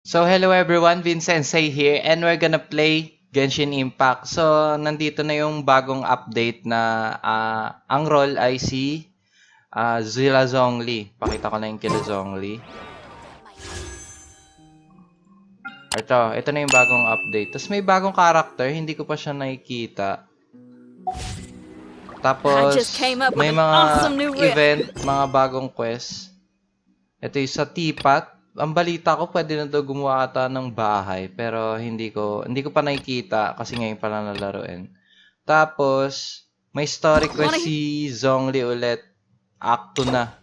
So hello everyone, Vinsensei here and we're gonna play Genshin Impact. So nandito na yung bagong update na ang role ay si Zilla Zhongli. Pakita ko na yung kila Zhongli. Ito na yung bagong update. Tapos may bagong character, hindi ko pa siya nakikita. Tapos may mga event, mga bagong quest. Ito yung sa Tipat. Ang balita ko, pwede na daw gumawa ata ng bahay. Pero hindi ko pa nakikita kasi ngayon pa lang nalaruin. Tapos, may story quest si Zhongli ulit. Act 2 na.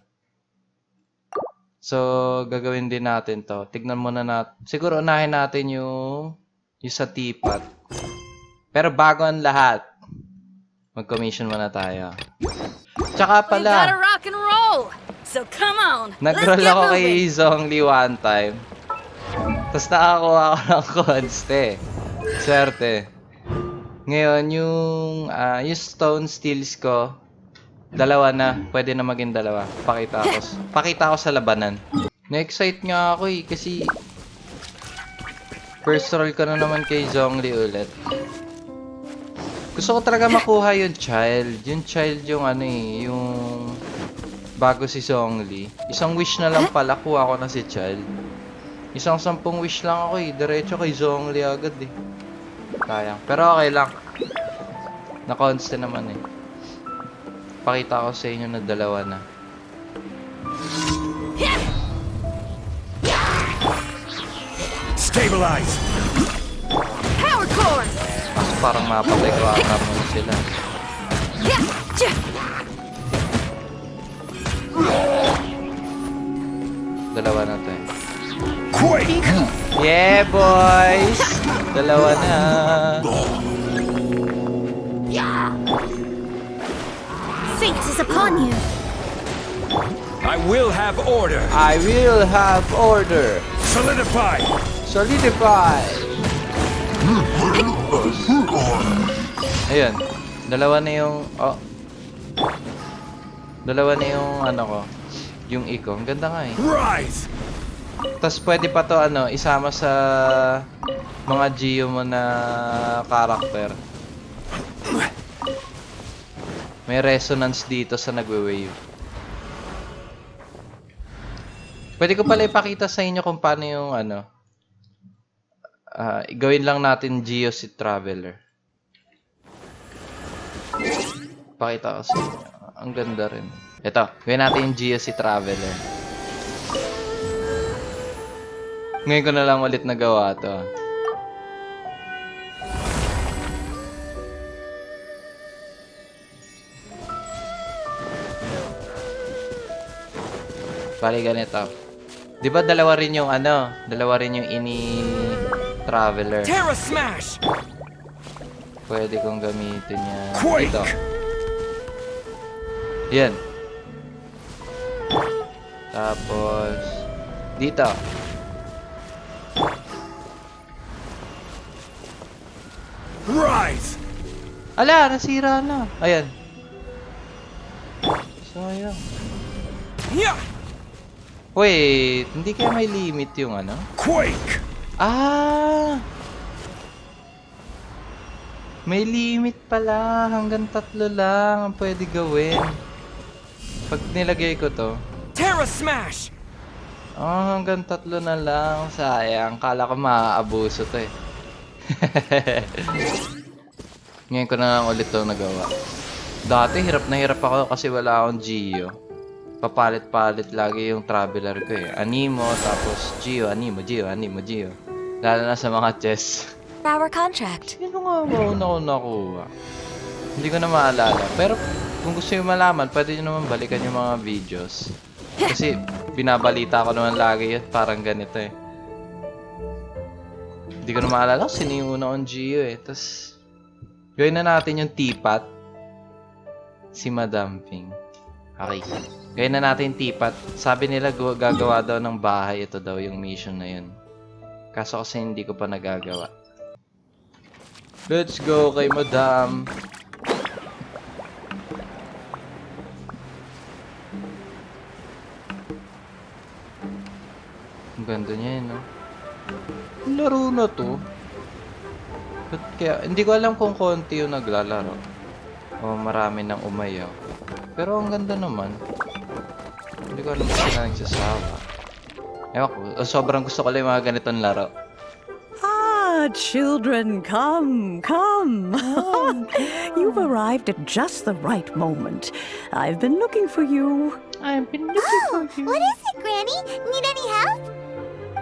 So, gagawin din natin to. Tignan muna natin. Siguro unahin natin yung sa Tipat. Pero bago ang lahat, mag-commission muna tayo. Tsaka pala, so come on, nag-roll ako kay Zhongli one time. Tapos nakakuha ako ng conste. Swerte. Ngayon, yung stone steals ko, dalawa na. Pwede na maging dalawa. Pakita ko sa labanan. Na-excite nga ako kasi first roll ko na naman kay Zhongli ulit. Gusto ko talaga makuha yung child. Yung child yung yung bago si Zhongli. Isang wish na lang pala, kuha ko na si child. Isang 10 wish lang ako diretso kay Zhongli agad Sayang. Pero okay lang. Na-constant naman Pakita ko sa inyo na dalawa na. Stabilize. Power core. Mas parang mapatay ko ata muna sila. Dalawa na to Quake. Yeah, boys! Dalawa na. Fate is upon you. I will have order. I will have order. Solidify. Solidify. Ayun. Dalawa na yung dalawa na yung ko. Yung iko. Ang ganda nga Rise. Tapos pwede pa to isama sa mga Geo mo na character. May resonance dito sa nagwe-wave. Pwede ko pala ipakita sa inyo kung paano yung gawin lang natin Geo si Traveler. Pakita ko sa inyo. Ang ganda rin. Ito, gawin natin yung Geo si Traveler. Ngayon ko na lang ulit nagawa to. Bali ganito. 'Di ba dalawa rin yung Traveler. Terra smash. Pwede kong gamitin yan. Quake. Ito. Yan. Tapos dito. Rise. Ala, nasira na. Ayan. Sayang. Yeah. Wait, hindi kaya may limit yung Quake. May limit pala. Hanggang 3 lang ang pwede gawin. Pag nilagay ko to. Terra smash. Hanggang 3 na lang. Sayang. Kala ko maaabuso to Ngayon ko na lang ulit to nagawa. Dati hirap na hirap ako kasi wala akong Geo. Papalit-palit lagi yung Traveler ko Animo, tapos Geo, Animo, Geo. Lalo na sa mga chess. Our contract. Sino nga mauna ko nakuha? Hindi ko na maalala. Pero kung gusto nyo malaman, pwede nyo naman balikan yung mga videos. Kasi binabalita ko naman lagi yun. Parang ganito Hindi ko na maalala kung sino yung una kong Geo Tapos, gawin na natin yung Tipat. Si Madam Ping. Okay. Gawin na natin Tipat. Sabi nila gagawa daw ng bahay. Ito daw yung mission na yun. Kaso kasi hindi ko pa nagagawa. Let's go kay Madam. Ang ganda niya no? Laro na to. Ba't kaya, hindi ko alam kung konti yung naglalaro. O marami nang umayaw. Pero ang ganda naman. Hindi ko alam kung sila nagsasawa. Ewan ko, sobrang gusto ko lang yung mga ganitong laro. Ah, children, come, come. You've arrived at just the right moment. I've been looking for you. I've been looking for you. What is it, Granny? Need any help?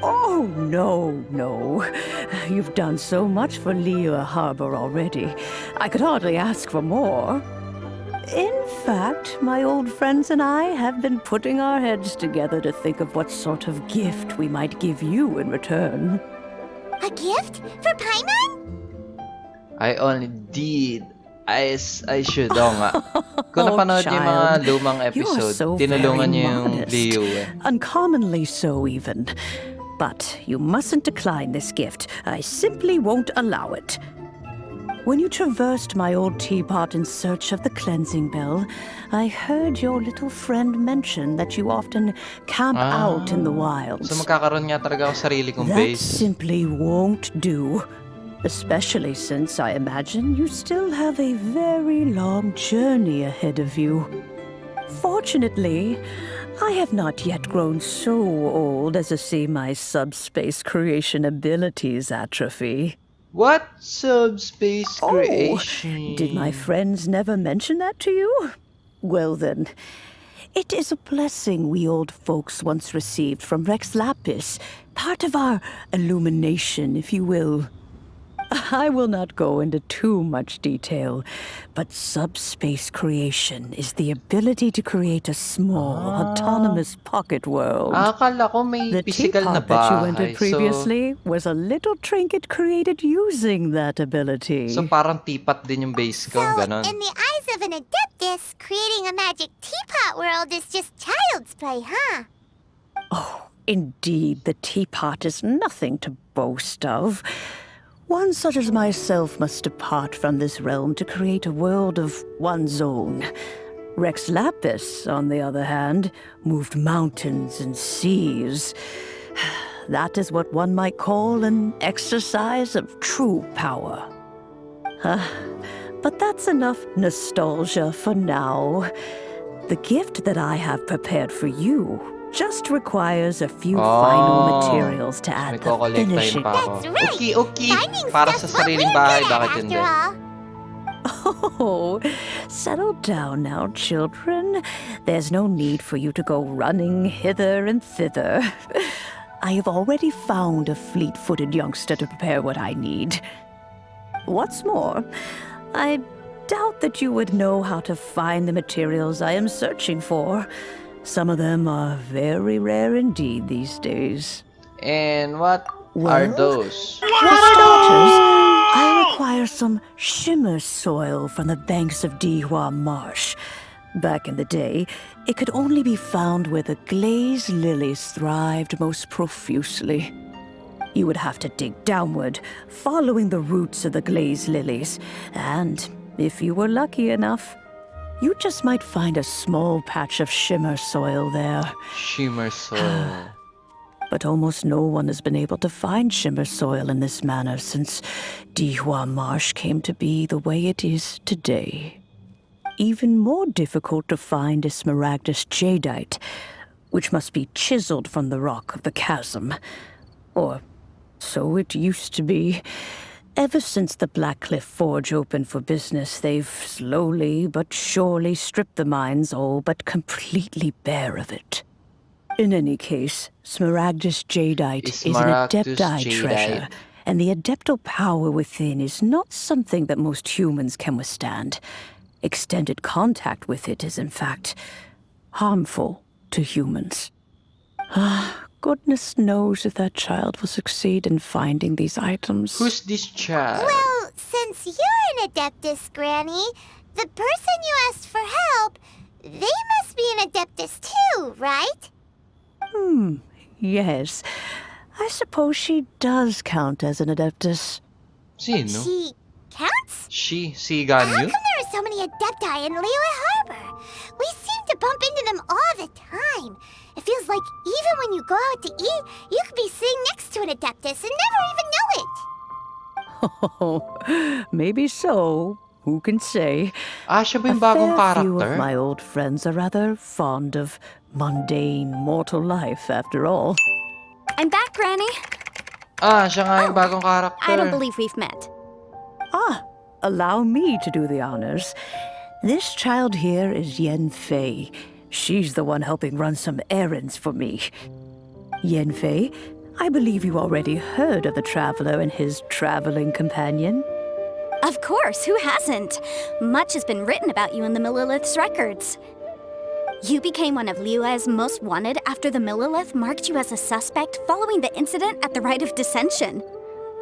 Oh, no, no. You've done so much for Lea Harbor already. I could hardly ask for more. In fact, my old friends and I have been putting our heads together to think of what sort of gift we might give you in return. A gift? For Paimon? I only did. I should. Oo nga. Kung napanood niyo yung mga child. lumang You're episode, so tinulungan very niyo yung modest. Leo eh. Uncommonly so, even. But you mustn't decline this gift. I simply won't allow it. When you traversed my old teapot in search of the cleansing bell, I heard your little friend mention that you often camp out in the wilds. So magkakaroon nga talaga ako sarili kong That base. simply won't do. Especially since I imagine you still have a very long journey ahead of you. Fortunately, I have not yet grown so old as to see my subspace creation abilities atrophy. What? Subspace creation? Did my friends never mention that to you? Well then, it is a blessing we old folks once received from Rex Lapis, part of our illumination, if you will. I will not go into too much detail, but subspace creation is the ability to create a small, autonomous pocket world. Akala ko may The physical na teapot that you bahay. entered previously was a little trinket created using that ability. So parang teapot din yung base ko, ganon. In the eyes of an adeptus, creating a magic teapot world is just child's play, huh? Indeed, the teapot is nothing to boast of. One such as myself must depart from this realm to create a world of one's own. Rex Lapis, on the other hand, moved mountains and seas. That is what one might call an exercise of true power. But that's enough nostalgia for now. The gift that I have prepared for you just requires a few final materials to May add the kokolektahin finishing. pa ako. That's right. Okay, okay. Finding Para sa stuff's what sariling we're bahay, good at, bakit hindi? after all. Oh, settle down now, children. There's no need for you to go running hither and thither. I have already found a fleet-footed youngster to prepare what I need. What's more, I doubt that you would know how to find the materials I am searching for. Some of them are very rare indeed these days. And what are Well, those? For starters, I require some shimmer soil from the banks of Dihua Marsh. Back in the day, it could only be found where the glazed lilies thrived most profusely. You would have to dig downward, following the roots of the glazed lilies, and if you were lucky enough, you just might find a small patch of shimmer soil there. Shimmer soul. But almost no one has been able to find shimmer soil in this manner since Dihua Marsh came to be the way it is today. Even more difficult to find is smaragdus jadeite, which must be chiseled from the rock of the chasm. Or so it used to be. Ever since the Blackcliff Forge opened for business, they've slowly but surely stripped the mines all but completely bare of it. In any case, smaragdus jadeite is an Smaragdus adepti jadeite. treasure, and the adeptal power within is not something that most humans can withstand. Extended contact with it is, in fact, harmful to humans. Goodness knows if that child will succeed in finding these items. Who's this child? Well, since you're an adeptus, Granny, the person you asked for help, they must be an adeptus too, right? Yes. I suppose she does count as an adeptus. Sino? She counts? Si How Ganyu? come there are so many adepti in Liyue Harbor? We seem to bump into them all the time. It feels like even when you go out to eat, you could be sitting next to an Adeptus and never even know it. Oh, maybe so. Who can say? Siya ba A yung bagong fair few character? of my old friends are rather fond of mundane mortal life, after all. I'm back, Granny. Siya nga yung bagong character. I don't believe we've met. Ah, allow me to do the honors. This child here is Yen Fei. She's the one helping run some errands for me. Yen Fei, I believe you already heard of the traveler and his traveling companion. Of course, who hasn't? Much has been written about you in the Millilith's records. You became one of Liu's most wanted after the Millilith marked you as a suspect following the incident at the Rite of Dissension.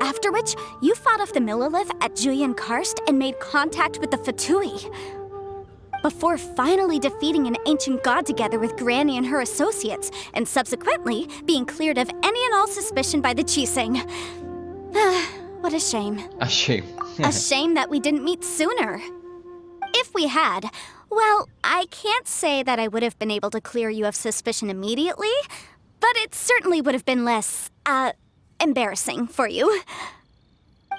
After which, you fought off the Millilith at Julian Karst and made contact with the Fatui. Before finally defeating an ancient god together with Granny and her associates, and subsequently being cleared of any and all suspicion by the Chiseng. What a shame. A shame. A shame that we didn't meet sooner. If we had, well, I can't say that I would have been able to clear you of suspicion immediately, but it certainly would have been less, embarrassing for you.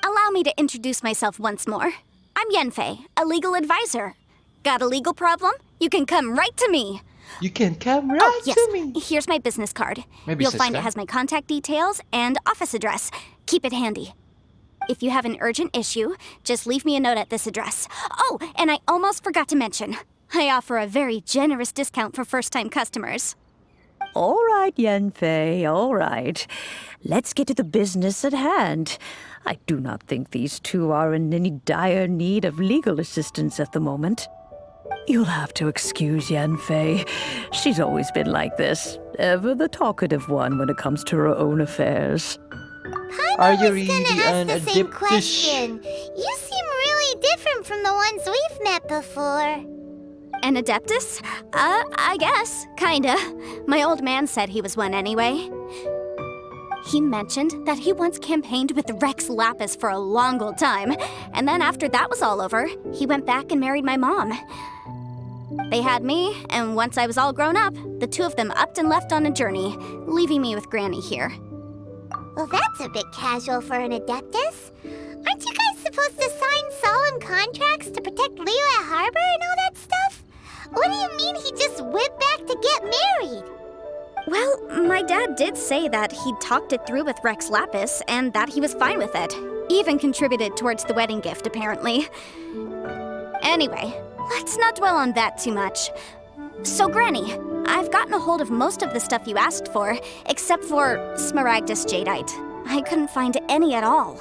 Allow me to introduce myself once more. I'm Yenfei, a legal advisor. Got a legal problem? You can come right to me. You can come right Yes, to me. here's my business card. My You'll business find it card? has my contact details and office address. Keep it handy. If you have an urgent issue, just leave me a note at this address. Oh, and I almost forgot to mention, I offer a very generous discount for first-time customers. All right, Yen Fei, all right. Let's get to the business at hand. I do not think these two are in any dire need of legal assistance at the moment. You'll have to excuse Yen Fei. She's always been like this, ever the talkative one when it comes to her own affairs. Are you I was really gonna an ask the same adeptus? question. You seem really different from the ones we've met before. An Adeptus? I guess. Kinda. My old man said he was one anyway. He mentioned that he once campaigned with Rex Lapis for a long old time, and then after that was all over, he went back and married my mom. They had me, and once I was all grown up, the two of them upped and left on a journey, leaving me with Granny here. Well, that's a bit casual for an Adeptus. Aren't you guys supposed to sign solemn contracts to protect Leo at Harbor and all that stuff? What do you mean he just went back to get married? Well, my dad did say that he'd talked it through with Rex Lapis and that he was fine with it. Even contributed towards the wedding gift, apparently. Anyway, let's not dwell on that too much. So, Granny, I've gotten a hold of most of the stuff you asked for, except for Smaragdus Jadeite. I couldn't find any at all.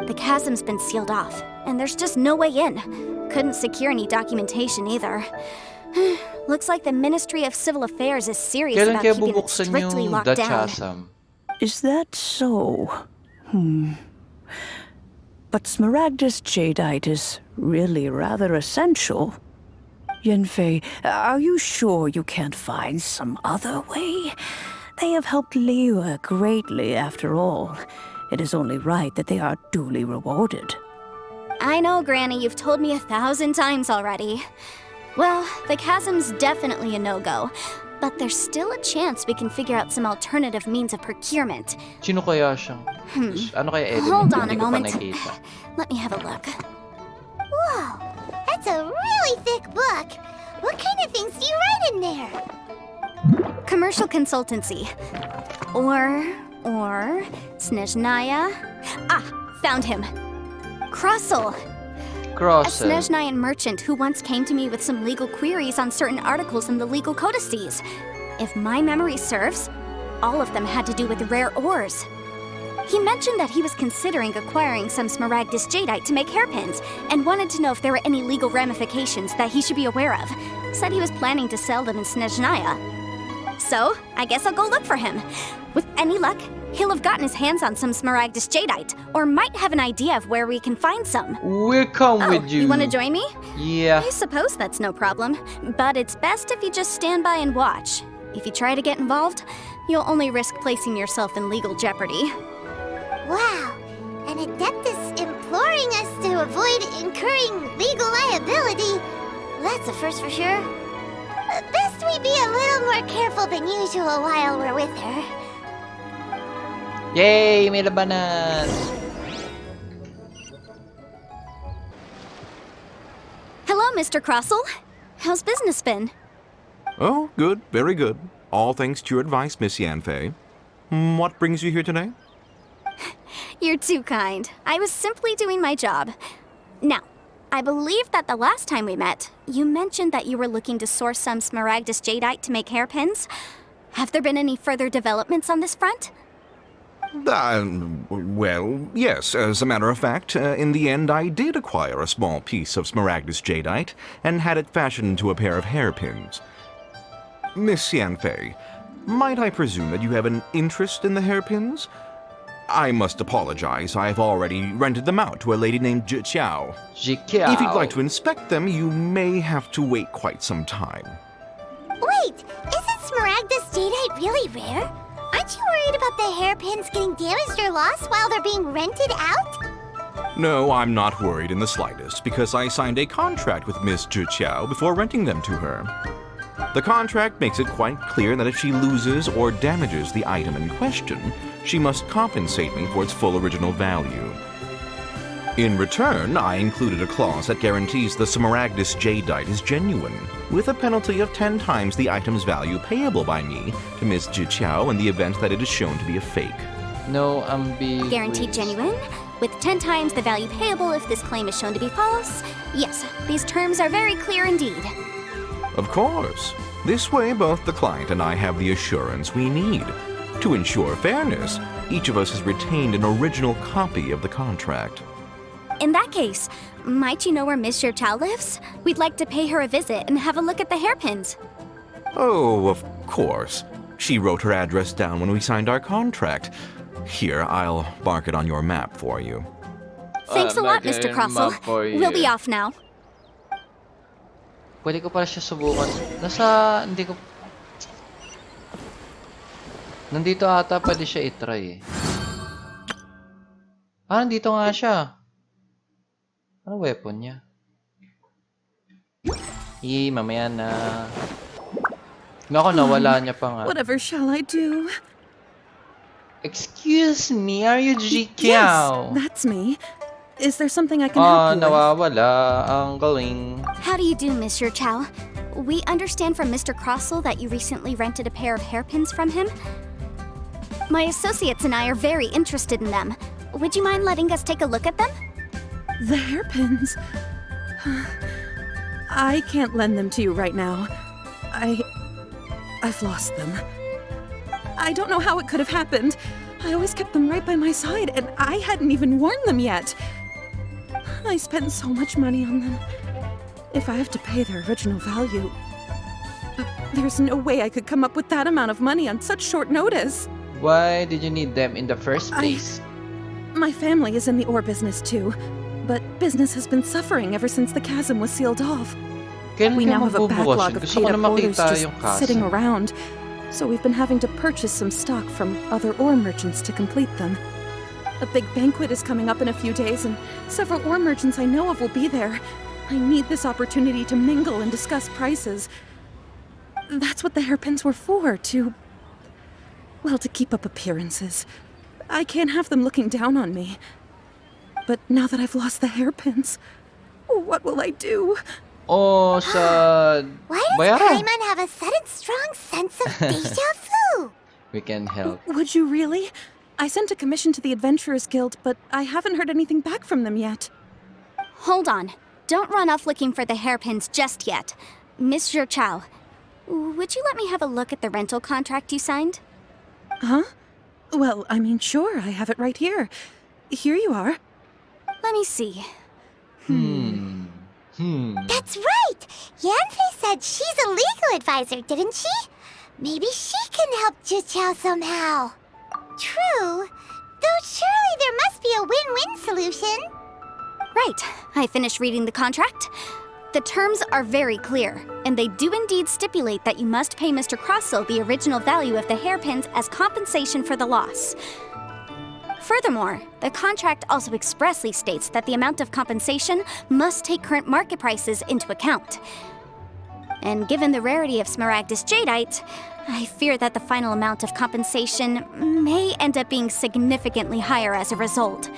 The chasm's been sealed off, and there's just no way in. Couldn't secure any documentation either. Looks like the Ministry of Civil Affairs is serious Kailan about kaya keeping it bubuksan strictly yung locked down. Dachasam? Is that so? But Smaragdus Jadeite is really rather essential. Yenfei, are you sure you can't find some other way? They have helped Liu greatly, after all. It is only right that they are duly rewarded. I know, Granny, you've told me 1,000 times already. Well, the chasm's definitely a no-go, but there's still a chance we can figure out some alternative means of procurement. Sino kaya siyang? Ano kaya element? Hold on Hindi a ko pa moment. nakita. Let me have a look. Whoa, that's a really thick book. What kind of things do you write in there? Commercial consultancy. Or Snezhnaya. Ah, found him. Crossel. A Crossel. Snezhnayan merchant who once came to me with some legal queries on certain articles in the legal codices. If my memory serves, all of them had to do with rare ores. He mentioned that he was considering acquiring some Smaragdus Jadeite to make hairpins, and wanted to know if there were any legal ramifications that he should be aware of. Said he was planning to sell them in Snezhnaya. So, I guess I'll go look for him. With any luck, he'll have gotten his hands on some Smaragdus Jadeite, or might have an idea of where we can find some. We'll come with you. You want to join me? Yeah. I suppose that's no problem, but it's best if you just stand by and watch. If you try to get involved, you'll only risk placing yourself in legal jeopardy. Wow, an Adeptus imploring us to avoid incurring legal liability. That's a first for sure. Best we probably be a little more careful than usual while we're with her. Yay! May labanan! Hello, Mr. Crossell. How's business been? Oh, good, very good. All thanks to your advice, Miss Yanfei. What brings you here today? You're too kind. I was simply doing my job. Now, I believe that the last time we met, you mentioned that you were looking to source some smaragdus jadeite to make hairpins. Have there been any further developments on this front? Well, yes. As a matter of fact, in the end, I did acquire a small piece of smaragdus jadeite and had it fashioned into a pair of hairpins. Miss Yanfei, might I presume that you have an interest in the hairpins? I must apologize. I've already rented them out to a lady named Zhiqiao. Jikiao. If you'd like to inspect them, you may have to wait quite some time. Wait, isn't smaragdus jadeite really rare? Aren't you worried about the hairpins getting damaged or lost while they're being rented out? No, I'm not worried in the slightest, because I signed a contract with Miss Zhiqiao before renting them to her. The contract makes it quite clear that if she loses or damages the item in question, she must compensate me for its full original value. In return, I included a clause that guarantees the smaragdus jadeite is genuine, with a penalty of 10 times the item's value payable by me to Miss Zhiqiao in the event that it is shown to be a fake. No ambiguity. Guaranteed genuine, with 10 times the value payable if this claim is shown to be false. Yes, these terms are very clear indeed. Of course. This way, both the client and I have the assurance we need. To ensure fairness, each of us has retained an original copy of the contract. In that case, might you know where Miss Zhiqiao lives? We'd like to pay her a visit and have a look at the hairpins. Oh, of course. She wrote her address down when we signed our contract. Here, I'll mark it on your map for you. Thanks a lot, Like Mr. a Crossell. map for We'll be you. off now. Pwede ko pala siya subukan. Hindi ko... Nandito ata pwede siya itry eh. Nandito nga siya. Ano weapon niya? Mamaya na. Ako nawala niya pa nga. Whatever shall I do? Excuse me, are you Yes, Jikiao? that's me. Is there something I can help you with? Nawawala. Ang galing. How do you do, Miss Zhiqiao? We understand from Mr. Crossell that you recently rented a pair of hairpins from him. My associates and I are very interested in them. Would you mind letting us take a look at them? The hairpins. I can't lend them to you right now. I've lost them. I don't know how it could have happened. I always kept them right by my side, and I hadn't even worn them yet. I spent so much money on them. If I have to pay their original value, there's no way I could come up with that amount of money on such short notice. Why did you need them in the first place? My family is in the ore business too, but business has been suffering ever since the chasm was sealed off. Kailan We ka now have a magbubukas backlog yun? of Gusto ko na paid-up orders makita just yung kaso. sitting around, so we've been having to purchase some stock from other ore merchants to complete them. A big banquet is coming up in a few days, and several ore merchants I know of will be there. I need this opportunity to mingle and discuss prices. That's what the hairpins were for, to keep up appearances. I can't have them looking down on me. But now that I've lost the hairpins, what will I do? Oh, sad. Why does Bayaran. Paimon have a sudden strong sense of deja vu? We can help. Would you really? I sent a commission to the Adventurers Guild, but I haven't heard anything back from them yet. Hold on. Don't run off looking for the hairpins just yet. Miss Zhiqiao, would you let me have a look at the rental contract you signed? Huh? Well, I mean, sure, I have it right here. Here you are. Let me see. That's right! Yanfei said she's a legal advisor, didn't she? Maybe she can help Zhiqiao somehow. True. Though surely there must be a win-win solution. Right. I finished reading the contract. The terms are very clear, and they do indeed stipulate that you must pay Mr. Crossell the original value of the hairpins as compensation for the loss. Furthermore, the contract also expressly states that the amount of compensation must take current market prices into account. And given the rarity of Smaragdus Jadeite, I fear that the final amount of compensation may end up being significantly higher as a result.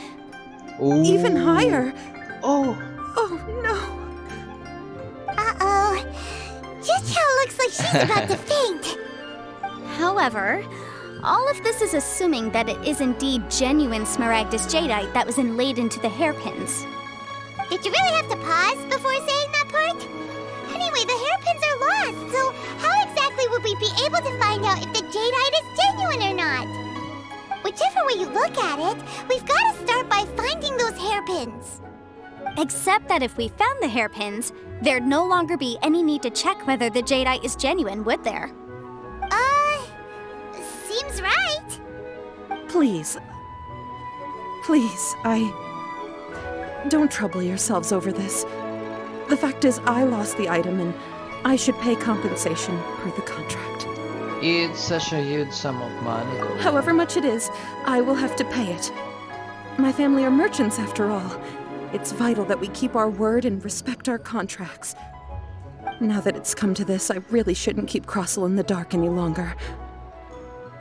Oh. Even higher. Oh. Oh no. Uh-oh. Juchao looks like she's about to faint. However, all of this is assuming that it is indeed genuine Smaragdus Jadeite that was inlaid into the hairpins. Did you really have to pause before saying that part? Anyway, the hairpins are lost, so how exactly would we be able to find out if the jadeite is genuine or not? Whichever way you look at it, we've got to start by finding those hairpins. Except that if we found the hairpins, there'd no longer be any need to check whether the jadeite is genuine, would there? Seems right. Please. Please, don't trouble yourselves over this. The fact is, I lost the item and I should pay compensation per the contract. It's such a huge sum of money though. However much it is, I will have to pay it. My family are merchants after all. It's vital that we keep our word and respect our contracts. Now that it's come to this, I really shouldn't keep Crossel in the dark any longer.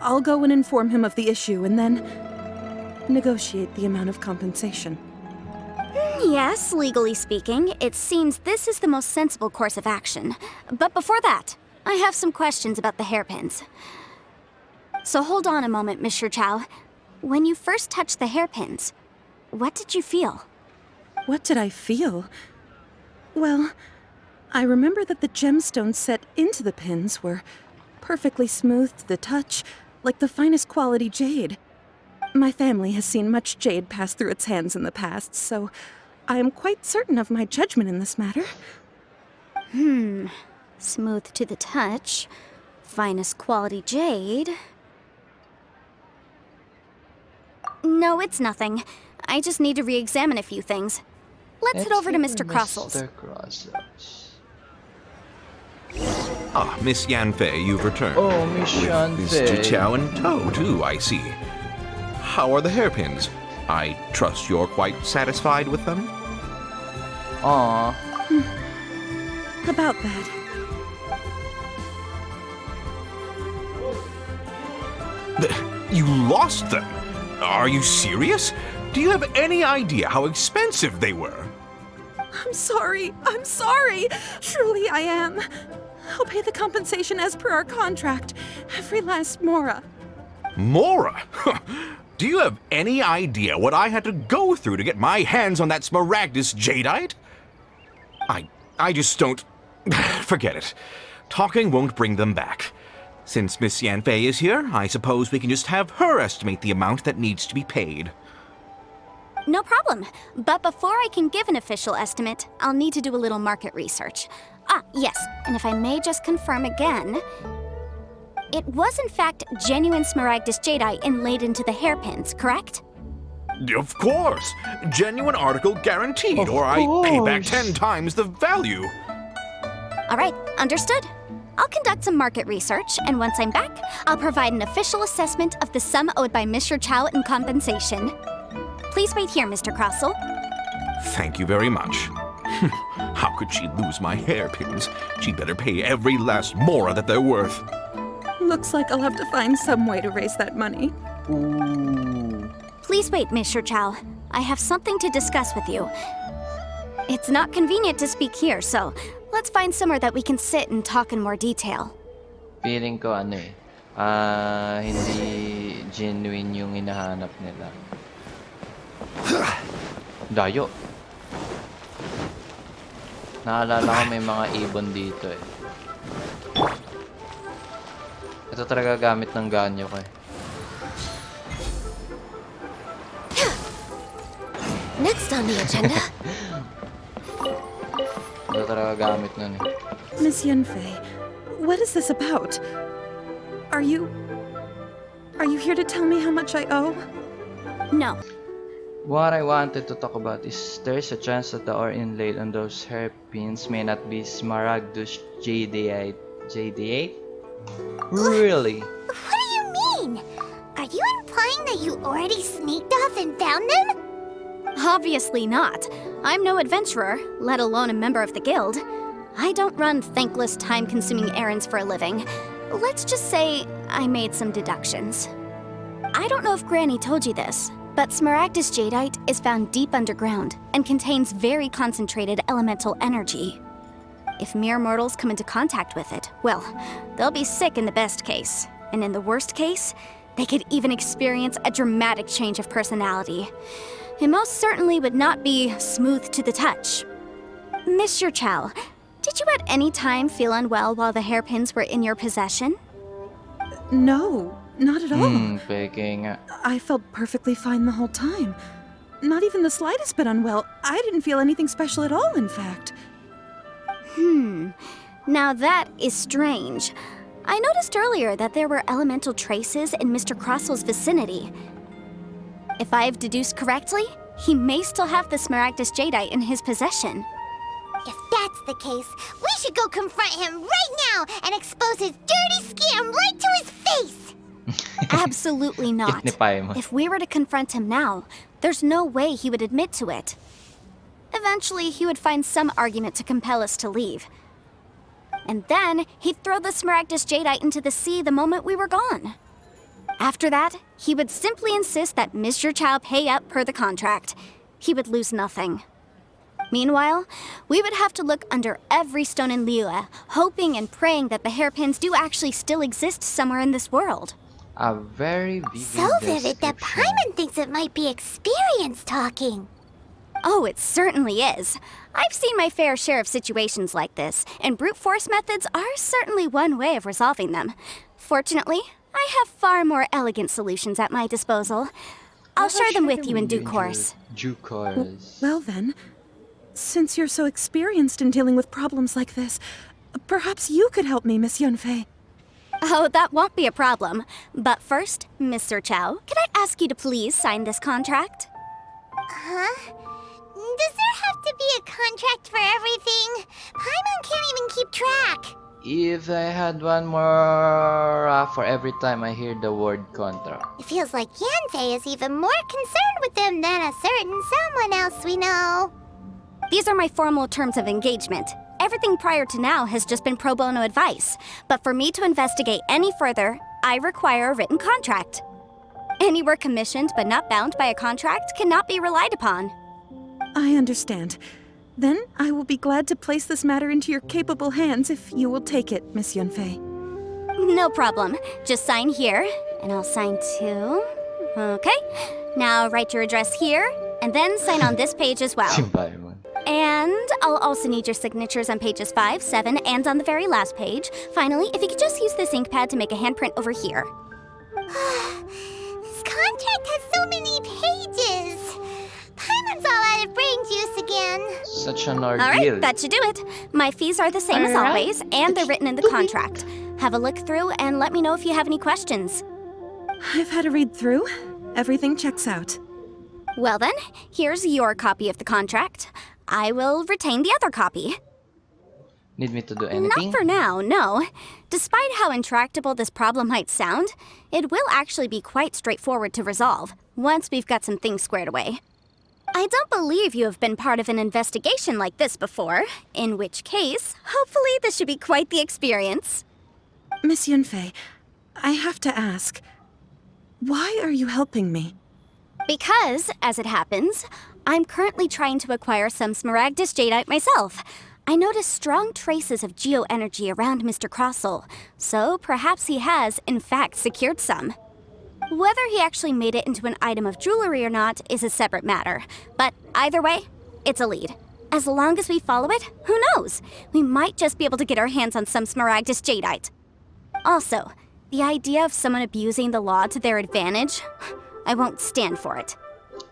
I'll go and inform him of the issue and then negotiate the amount of compensation. Yes, legally speaking, it seems this is the most sensible course of action. But before that, I have some questions about the hairpins. So hold on a moment, Mr. Chow. When you first touched the hairpins, what did you feel? What did I feel? Well, I remember that the gemstones set into the pins were perfectly smooth to the touch, like the finest quality jade. My family has seen much jade pass through its hands in the past, so I am quite certain of my judgment in this matter. Smooth to the touch, finest quality jade. No, it's nothing. I just need to re-examine a few things. Let's head over to Mr. Crossel's. Mr. Crossel's. Ah, Miss Yanfei, you've returned. Oh, Miss Yanfei. Mr. Chow and Toe, too, I see. How are the hairpins? I trust you're quite satisfied with them? Aw. About that. You lost them? Are you serious? Do you have any idea how expensive they were? I'm sorry. Truly I am. I'll pay the compensation as per our contract. Every last mora. Mora? Do you have any idea what I had to go through to get my hands on that Smaragdus Jadeite? I just don't... Forget it. Talking won't bring them back. Since Miss Yanfei is here, I suppose we can just have her estimate the amount that needs to be paid. No problem. But before I can give an official estimate, I'll need to do a little market research. Ah, yes, and if I may just confirm again, it was in fact genuine Smaragdus Jadeite inlaid into the hairpins, correct? Of course! Genuine article guaranteed, Of or I pay back course. 10 times the value. All right, understood. I'll conduct some market research, and once I'm back, I'll provide an official assessment of the sum owed by Mr. Chow in compensation. Please wait here, Mr. Crossel. Thank you very much. How could she lose my hairpins? She'd better pay every last mora that they're worth. Looks like I'll have to find some way to raise that money. Ooh. Please wait, Mr. Chow. I have something to discuss with you. It's not convenient to speak here, so let's find somewhere that we can sit and talk in more detail. Feeling ko hindi genuine yung hinahanap nila. Dayo. Naalala ko may mga ibon dito eh. Ito talaga gamit ng ganyo ko eh. Next on the agenda. Ito talaga gamit nun eh. Miss Yanfei, what is this about? Are you here to tell me how much I owe? No. What I wanted to talk about is there's a chance that the ore inlaid on those hairpins may not be Smaragdus Jadeite. Jadeite? Really? What do you mean? Are you implying that you already sneaked off and found them? Obviously not. I'm no adventurer, let alone a member of the guild. I don't run thankless, time-consuming errands for a living. Let's just say I made some deductions. I don't know if Granny told you this, but Smaragdus jadeite is found deep underground and contains very concentrated elemental energy. If mere mortals come into contact with it, well, they'll be sick in the best case. And in the worst case, they could even experience a dramatic change of personality. It most certainly would not be smooth to the touch. Mr. Chow, did you at any time feel unwell while the hairpins were in your possession? No, not at all. Peke nga. I felt perfectly fine the whole time. Not even the slightest bit unwell. I didn't feel anything special at all, in fact. Now that is strange. I noticed earlier that there were elemental traces in Mr. Crossel's vicinity. If I've deduced correctly, he may still have the Smaragdus jadeite in his possession. If that's the case, we should go confront him right now and expose his dirty scam right to his face! Absolutely not. Itnipay mo. If we were to confront him now, there's no way he would admit to it. Eventually, he would find some argument to compel us to leave. And then, he'd throw the Smaragdus jadeite into the sea the moment we were gone. After that, he would simply insist that Mr. Chow pay up per the contract. He would lose nothing. Meanwhile, we would have to look under every stone in Liyue, hoping and praying that the hairpins do actually still exist somewhere in this world. A very vivid So vivid that description. Paimon thinks it might be experience talking. Oh, it certainly is. I've seen my fair share of situations like this, and brute force methods are certainly one way of resolving them. Fortunately, I have far more elegant solutions at my disposal. I'll share them with you in due course. Due course. Well then, since you're so experienced in dealing with problems like this, perhaps you could help me, Miss Yunfei. Oh, that won't be a problem. But first, Mr. Chow, could I ask you to please sign this contract? Huh? Does there have to be a contract for everything? Paimon can't even keep track. If I had one more for every time I hear the word contract. It feels like Yanfei is even more concerned with them than a certain someone else we know. These are my formal terms of engagement. Everything prior to now has just been pro bono advice. But for me to investigate any further, I require a written contract. Any work commissioned but not bound by a contract cannot be relied upon. I understand. Then I will be glad to place this matter into your capable hands if you will take it, Miss Yunfei. No problem. Just sign here, and I'll sign too. Okay. Now write your address here, and then sign on this page as well. Simpay mo. And I'll also need your signatures on pages 5, 7, and on the very last page. Finally, if you could just use this ink pad to make a handprint over here. This contract has so many pages. Paimon's all out of brain juice again. Such an All ordeal. right, that should do it. My fees are the same as All right, always, and they're written in the contract. Have a look through and let me know if you have any questions. I've had a read through. Everything checks out. Well then, here's your copy of the contract. I will retain the other copy. Need me to do anything? Not for now, no. Despite how intractable this problem might sound, it will actually be quite straightforward to resolve, once we've got some things squared away. I don't believe you have been part of an investigation like this before, in which case, hopefully this should be quite the experience. Miss Yunfei, I have to ask, why are you helping me? Because, as it happens, I'm currently trying to acquire some Smaragdus jadeite myself. I noticed strong traces of geo-energy around Mr. Crossell, so perhaps he has, in fact, secured some. Whether he actually made it into an item of jewelry or not is a separate matter, but either way, it's a lead. As long as we follow it, who knows? We might just be able to get our hands on some Smaragdus jadeite. Also, the idea of someone abusing the law to their advantage, I won't stand for it.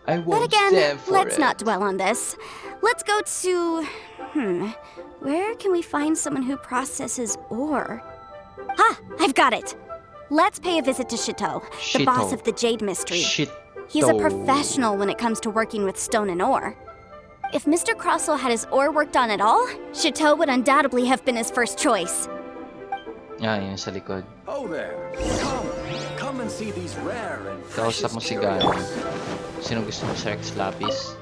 I But won't again, stand for let's it. not dwell on this. Let's go to... where can we find someone who processes ore? Ha! I've got it! Let's pay a visit to Chateau, the boss Chateau. of the Jade Mystery. Shit. He's a professional when it comes to working with stone and ore. If Mr. Crossell had his ore worked on at all, Chateau would undoubtedly have been his first choice. Ah, yun sa likod. Oh there! Come and see these rare and Kausap precious mo si curios. Gano. Sino gusto mo sa Rex Lapis?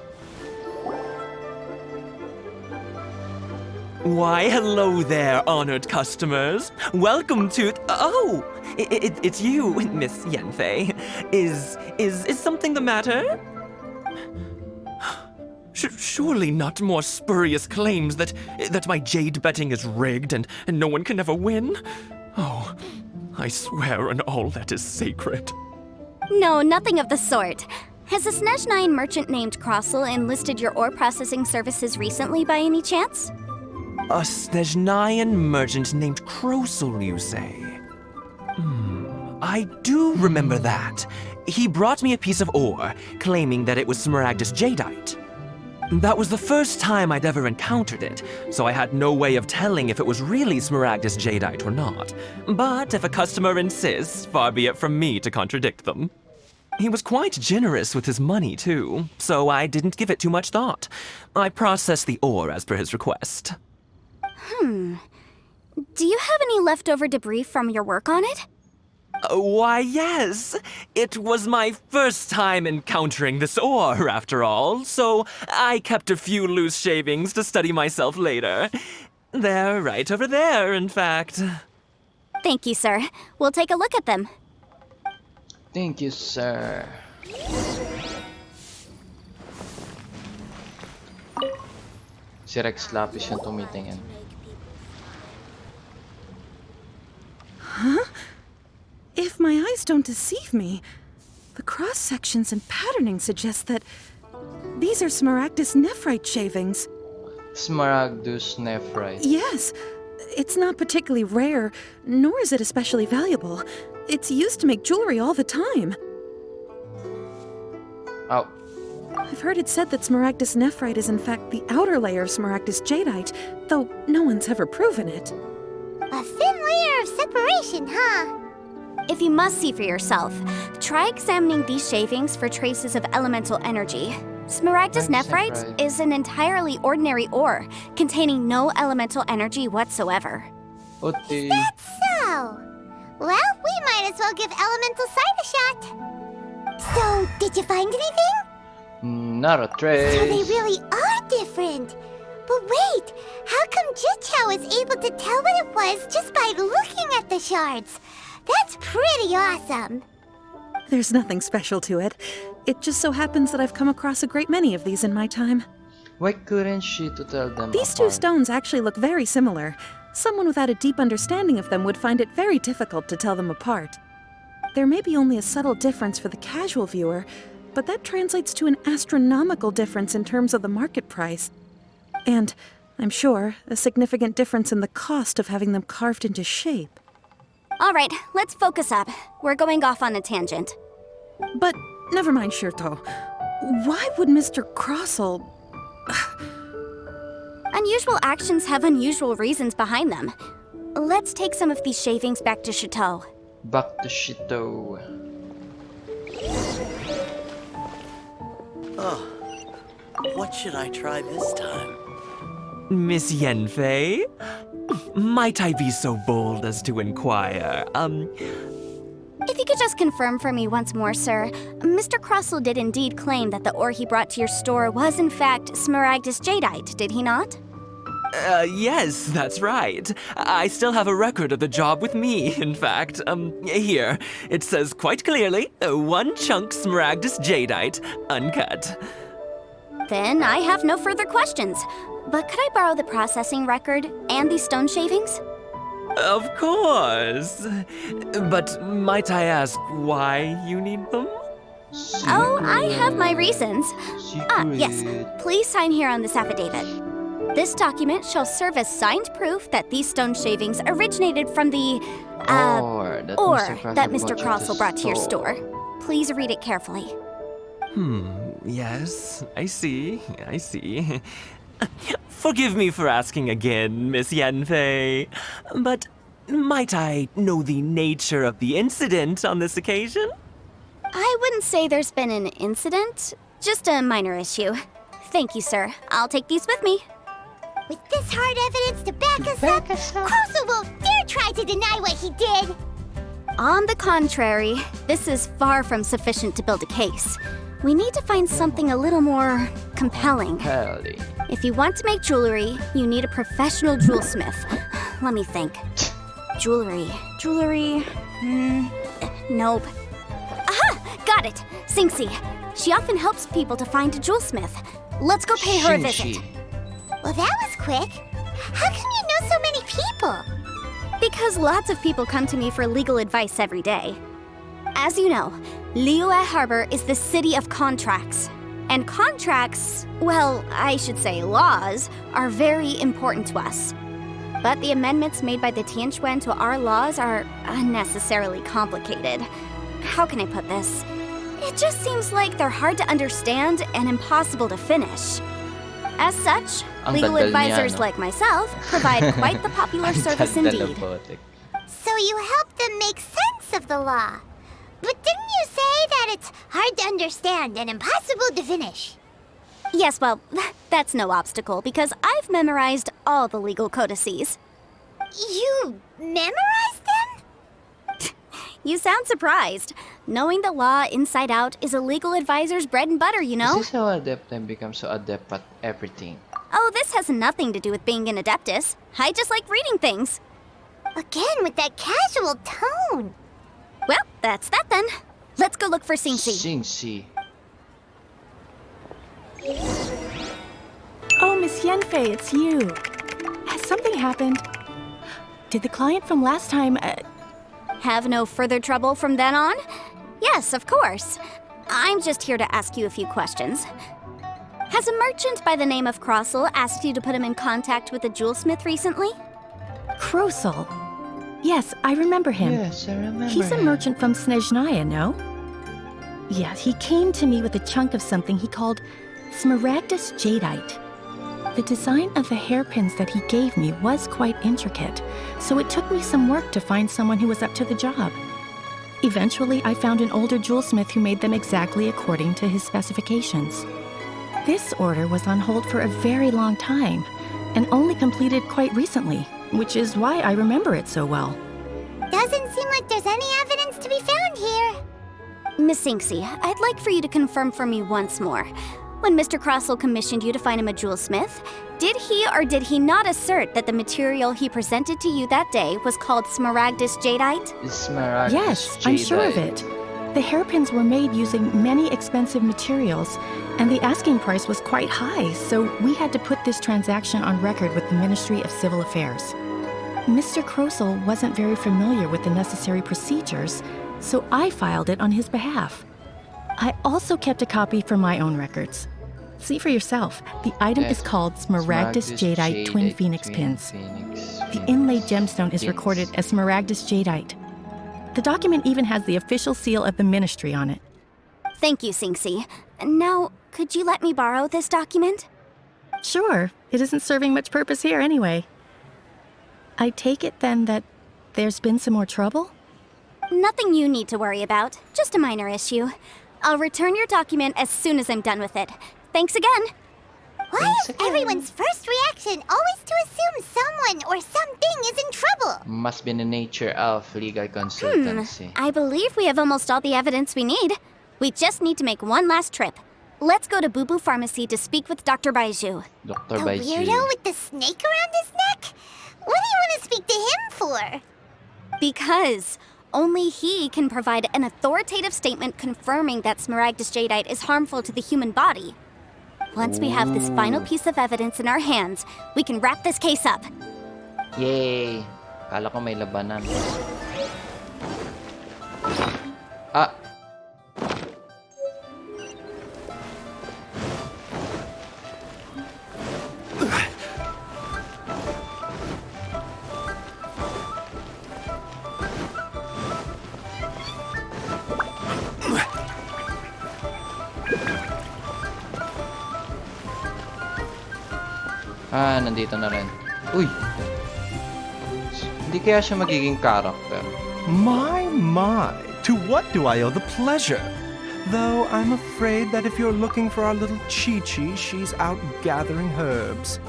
Why, hello there, honored customers. Welcome to. Oh, it's you, Miss Yenfei. Is something the matter? Surely not more spurious claims that my jade betting is rigged and no one can ever win? Oh, I swear on all that is sacred. No, nothing of the sort. Has a Snezhnine merchant named Crossel enlisted your ore processing services recently by any chance? A Snezhnine merchant named Crossel, you say? I do remember that. He brought me a piece of ore, claiming that it was Smaragdus jadeite. That was the first time I'd ever encountered it, so I had no way of telling if it was really Smaragdus jadeite or not. But if a customer insists, far be it from me to contradict them. He was quite generous with his money, too, so I didn't give it too much thought. I processed the ore as per his request. Do you have any leftover debris from your work on it? Why, yes. It was my first time encountering this ore, after all, so I kept a few loose shavings to study myself later. They're right over there, in fact. Thank you, sir. We'll take a look at them. Thank you, sir. Si Rex Lapis yung tumitingin. If my eyes don't deceive me, the cross sections and patterning suggest that these are Smaragdus nephrite shavings. Smaragdus nephrite. Yes, it's not particularly rare, nor is it especially valuable. It's used to make jewelry all the time. Oh, I've heard it said that Smaragdus nephrite is in fact the outer layer of Smaragdus jadeite, though no one's ever proven it. A thin layer of separation, huh? If you must see for yourself, try examining these shavings for traces of elemental energy. Smaragdus nephrite is an entirely ordinary ore, containing no elemental energy whatsoever. Uti. That's so. Well, we might as well give elemental sight a shot. So, did you find anything? Not a trace. So they really are different. But wait, how come Jichao was able to tell what it was just by looking at the shards? That's pretty awesome. There's nothing special to it. It just so happens that I've come across a great many of these in my time. Why couldn't she to tell them These two apart? stones actually look very similar. Someone without a deep understanding of them would find it very difficult to tell them apart. There may be only a subtle difference for the casual viewer, but that translates to an astronomical difference in terms of the market price. And, I'm sure, a significant difference in the cost of having them carved into shape. All right, let's focus up. We're going off on a tangent. But never mind, Shirto. Why would Mr. Crossel... Unusual actions have unusual reasons behind them. Let's take some of these shavings back to Chateau. Back to Shito. What should I try this time? Miss Yenfei? Might I be so bold as to inquire, If you could just confirm for me once more, sir, Mr. Crossel did indeed claim that the ore he brought to your store was in fact Smaragdus jadeite, did he not? Yes, that's right. I still have a record of the job with me, in fact. Here. It says quite clearly, 1 chunk Smaragdus jadeite, uncut. Then I have no further questions. But could I borrow the processing record and these stone shavings? Of course. But might I ask why you need them? Oh, I have my reasons. Yes. Secret. Please sign here on this affidavit. This document shall serve as signed proof that these stone shavings originated from the, Or that Mr. Crossel brought to your store. Please read it carefully. Yes, I see. Forgive me for asking again, Miss Yenfei, but might I know the nature of the incident on this occasion? I wouldn't say there's been an incident, just a minor issue. Thank you, sir. I'll take these with me. With this hard evidence to back us up, Crossel won't dare try to deny what he did. On the contrary, this is far from sufficient to build a case. We need to find something a little more compelling. Hell. If you want to make jewelry, you need a professional jewelsmith. Let me think. Jewelry. Nope. Aha! Got it! Singsi. She often helps people to find a jewelsmith. Let's go pay her a visit. Well, that was quick. How come you know so many people? Because lots of people come to me for legal advice every day. As you know, Liyue Harbor is the city of contracts. And contracts, well, I should say laws, are very important to us. But the amendments made by the Tianquan to our laws are unnecessarily complicated. How can I put this? It just seems like they're hard to understand and impossible to finish. As such, Ang legal daldal niya, advisors no? like myself provide quite the popular service indeed. So you help them make sense of the law. But didn't you say that it's hard to understand and impossible to finish? Yes, well, that's no obstacle because I've memorized all the legal codices. You memorized them? You sound surprised. Knowing the law inside out is a legal advisor's bread and butter, you know? This is how adept and become so adept at everything. Oh, this has nothing to do with being an adeptus. I just like reading things. Again, with that casual tone. Well, that's that then. Let's go look for Singsi. Singsi. Oh, Miss Yenfei, it's you. Has something happened? Did the client from last time, Have no further trouble from then on? Yes, of course. I'm just here to ask you a few questions. Has a merchant by the name of Crossel asked you to put him in contact with a jewelsmith recently? Krosel? Yes, I remember him. Yes, I remember. He's a merchant from Snezhnaya, no? Yeah, he came to me with a chunk of something he called Smaragdus Jadeite. The design of the hairpins that he gave me was quite intricate, so it took me some work to find someone who was up to the job. Eventually, I found an older jewelsmith who made them exactly according to his specifications. This order was on hold for a very long time, and only completed quite recently, which is why I remember it so well. Doesn't seem like there's any evidence to be found here. Miss Singsi, I'd like for you to confirm for me once more. When Mr. Crossel commissioned you to find him a jewelsmith, did he or did he not assert that the material he presented to you that day was called Smaragdus Jadeite? Smaragdus Yes, I'm sure of Jadeite. it. The hairpins were made using many expensive materials, and the asking price was quite high, so we had to put this transaction on record with the Ministry of Civil Affairs. Mr. Krosel wasn't very familiar with the necessary procedures, so I filed it on his behalf. I also kept a copy for my own records. See for yourself, the item Yes. is called Smaragdus Jadeite Twin Phoenix Pins. The inlaid gemstone is recorded as Smaragdus Jadeite. The document even has the official seal of the ministry on it. Thank you, Singsi. Now, could you let me borrow this document? Sure, it isn't serving much purpose here anyway. I take it then that there's been some more trouble? Nothing you need to worry about, just a minor issue. I'll return your document as soon as I'm done with it. Thanks again. Why is everyone's first reaction always to assume someone or something is in trouble? Must be the nature of legal consultancy. I believe we have almost all the evidence we need. We just need to make one last trip. Let's go to Boo Boo Pharmacy to speak with Dr. Baiju. Dr. The Baiju. weirdo with the snake around his neck? What do you want to speak to him for? Because only he can provide an authoritative statement confirming that Smaragdus Jadeite is harmful to the human body. Once we have this final piece of evidence in our hands, we can wrap this case up. Yay! Kala ko may labanan. Ah! Ah, nandito na rin. Uy! Hindi kaya siya magiging character. My, to what do I owe the pleasure? Though I'm afraid that if you're looking for our little Chi-Chi, she's out gathering herbs.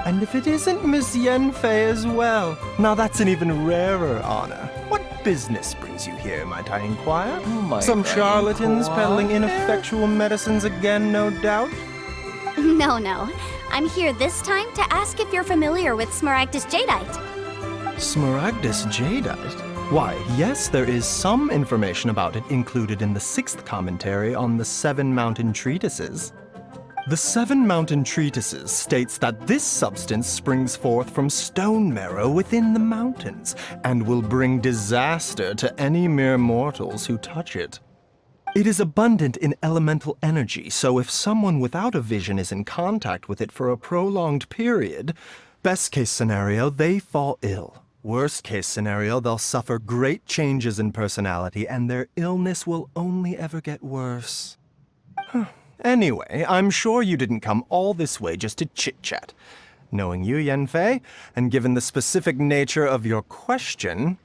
And if it isn't Miss Yenfei as well, now that's an even rarer honor. What business brings you here, might I inquire? might Some I charlatans inquire? peddling ineffectual medicines again, no doubt? No. I'm here this time to ask if you're familiar with Smaragdus Jadeite. Smaragdus Jadeite? Why, yes, there is some information about it included in the 6th commentary on the 7 Mountain Treatises. The 7 Mountain Treatises states that this substance springs forth from stone marrow within the mountains and will bring disaster to any mere mortals who touch it. It is abundant in elemental energy, so if someone without a vision is in contact with it for a prolonged period, best case scenario, they fall ill. Worst case scenario, they'll suffer great changes in personality and their illness will only ever get worse. Anyway, I'm sure you didn't come all this way just to chit-chat. Knowing you, Yanfei, and given the specific nature of your question,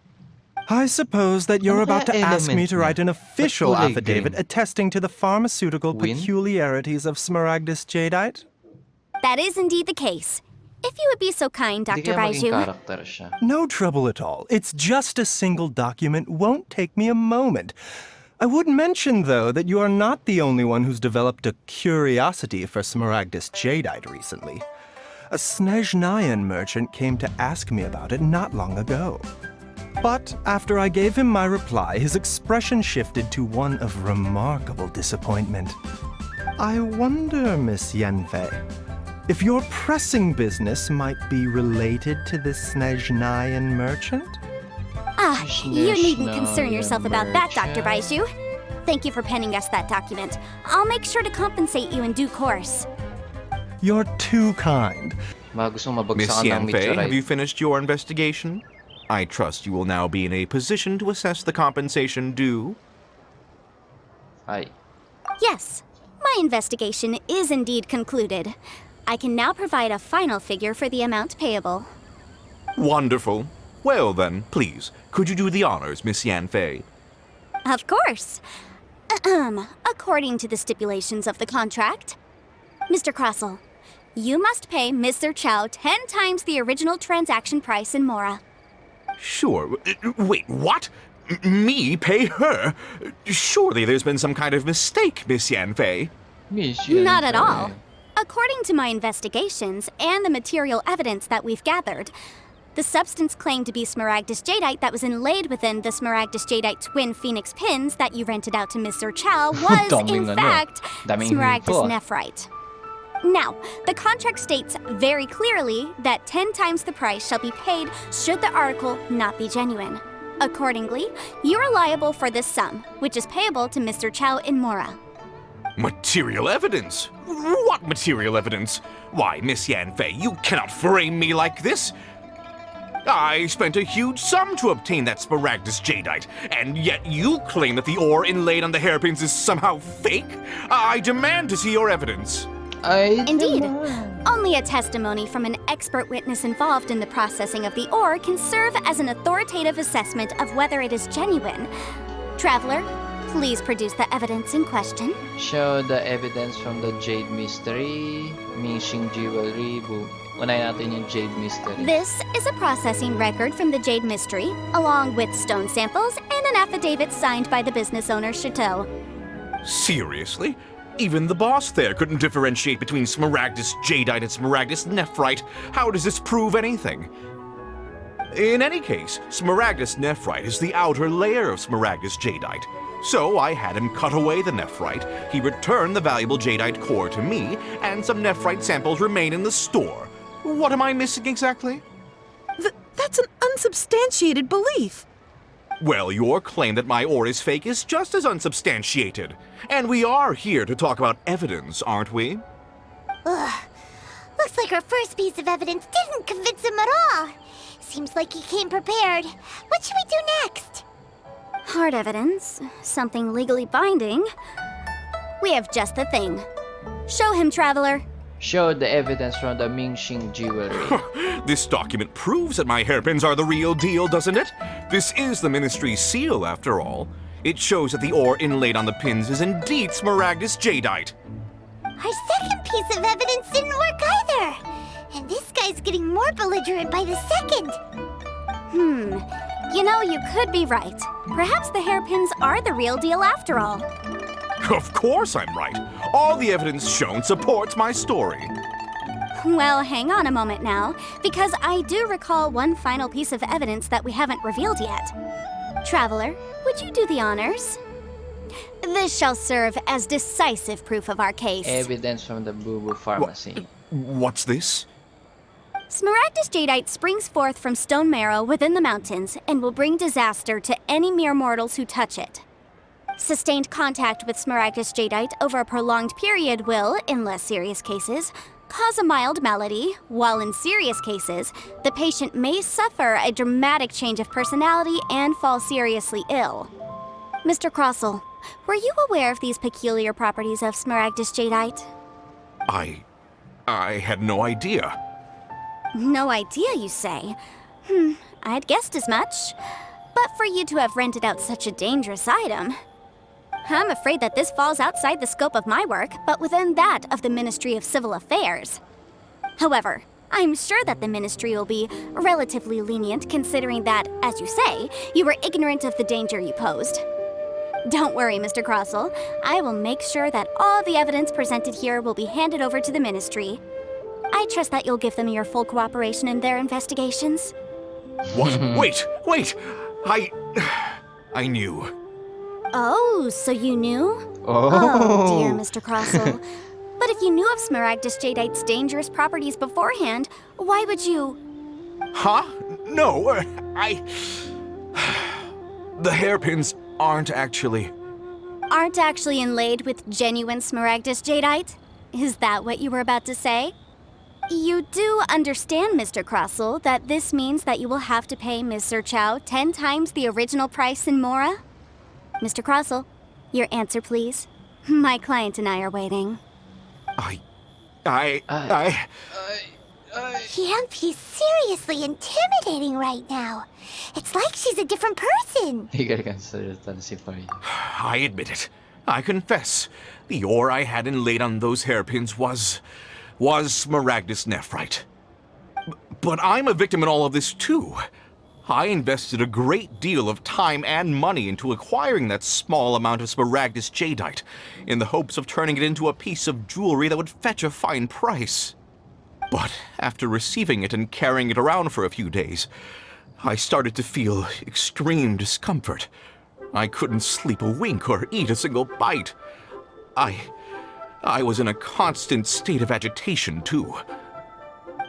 I suppose that you're Ano about to kaya ask me element to niya? write an official Ba't kulay affidavit green? attesting to the pharmaceutical Win? peculiarities of Smaragdus Jadeite? That is indeed the case. If you would be so kind, Hindi Dr. kaya maging Baiju. karakter siya. No trouble at all. It's just a single document. Won't take me a moment. I would mention, though, that you are not the only one who's developed a curiosity for Smaragdus Jadeite recently. A Snezhnayan merchant came to ask me about it not long ago. But after I gave him my reply, his expression shifted to one of remarkable disappointment. I wonder, Miss Yanfei, if your pressing business might be related to this Snezhnayan merchant? You needn't concern Snezhnayan yourself about that, Dr. merchant. Baiju. Thank you for penning us that document. I'll make sure to compensate you in due course. You're too kind. Mga gusto Miss mabagsakan ng Yanfei, meteorite. have you finished your investigation? I trust you will now be in a position to assess the compensation due. Ay. Yes, my investigation is indeed concluded. I can now provide a final figure for the amount payable. Wonderful. Well then, please, could you do the honors, Miss Yanfei? Of course. According to the stipulations of the contract, Mr. Crossell, you must pay Mr. Chow 10 times the original transaction price in Mora. Sure. Wait, what? Me pay her? Surely there's been some kind of mistake, Miss Yanfei. Miss Not at Yanfei. all. According to my investigations and the material evidence that we've gathered, the substance claimed to be Smaragdus Jadeite that was inlaid within the Smaragdus Jadeite twin phoenix pins that you rented out to Mr. Chow was, in Daming ano. fact, Daming Smaragdus info, ah. Nephrite. Now, the contract states very clearly that 10 times the price shall be paid should the article not be genuine. Accordingly, you are liable for this sum, which is payable to Mr. Chow in Mora. Material evidence? What material evidence? Why, Miss Yanfei, you cannot frame me like this. I spent a huge sum to obtain that Smaragdus Jadeite, and yet you claim that the ore inlaid on the hairpins is somehow fake? I demand to see your evidence. Ay, Indeed. naman. Only a testimony from an expert witness involved in the processing of the ore can serve as an authoritative assessment of whether it is genuine. Traveler, please produce the evidence in question. Show the evidence from the Jade Mystery, Mingxing Jewelry. Unahin natin yung Jade Mystery. This is a processing record from the Jade Mystery, along with stone samples and an affidavit signed by the business owner, Chateau. Seriously? Even the boss there couldn't differentiate between Smaragdus Jadeite and Smaragdus Nephrite. How does this prove anything? In any case, Smaragdus Nephrite is the outer layer of Smaragdus Jadeite. So I had him cut away the Nephrite, he returned the valuable Jadeite core to me, and some Nephrite samples remain in the store. What am I missing exactly? That's an unsubstantiated belief. Well, your claim that my ore is fake is just as unsubstantiated. And we are here to talk about evidence, aren't we? Ugh. Looks like our first piece of evidence didn't convince him at all. Seems like he came prepared. What should we do next? Hard evidence, something legally binding. We have just the thing. Show him, Traveler. Show the evidence from the Mingxing Jewelry. This document proves that my hairpins are the real deal, doesn't it? This is the Ministry's seal, after all. It shows that the ore inlaid on the pins is indeed Smaragdus Jadeite. Our second piece of evidence didn't work either. And this guy's getting more belligerent by the second. You know, you could be right. Perhaps the hairpins are the real deal after all. Of course I'm right. All the evidence shown supports my story. Well, hang on a moment now, because I do recall one final piece of evidence that we haven't revealed yet. Traveler, would you do the honors? This shall serve as decisive proof of our case. Evidence from the Boo Boo Pharmacy. What's this? Smaragdus jadeite springs forth from stone marrow within the mountains and will bring disaster to any mere mortals who touch it. Sustained contact with Smaragdus jadeite over a prolonged period will, in less serious cases, cause a mild malady, while in serious cases, the patient may suffer a dramatic change of personality and fall seriously ill. Mr. Crossell, were you aware of these peculiar properties of Smaragdus jadeite? I had no idea. No idea, you say? I'd guessed as much. But for you to have rented out such a dangerous item... I'm afraid that this falls outside the scope of my work, but within that of the Ministry of Civil Affairs. However, I'm sure that the Ministry will be relatively lenient considering that, as you say, you were ignorant of the danger you posed. Don't worry, Mr. Crossell. I will make sure that all the evidence presented here will be handed over to the Ministry. I trust that you'll give them your full cooperation in their investigations. What? Wait! I knew. Oh, so you knew? Oh, Dear Mr. Crossell. But if you knew of Smaragdus jadeite's dangerous properties beforehand, why would you... Huh? No, The hairpins aren't actually inlaid with genuine Smaragdus jadeite? Is that what you were about to say? You do understand, Mr. Crossell, that this means that you will have to pay Ms. Zerchow 10 times the original price in Mora? Mr. Crossell, your answer, please. My client and I are waiting. Yep, he's seriously intimidating right now. It's like she's a different person. you gotta consider that for you. I admit it. I confess. The ore I had inlaid on those hairpins was Smaragdus nephrite. But I'm a victim in all of this too. I invested a great deal of time and money into acquiring that small amount of Smaragdus jadeite, in the hopes of turning it into a piece of jewelry that would fetch a fine price. But after receiving it and carrying it around for a few days, I started to feel extreme discomfort. I couldn't sleep a wink or eat a single bite. I was in a constant state of agitation, too.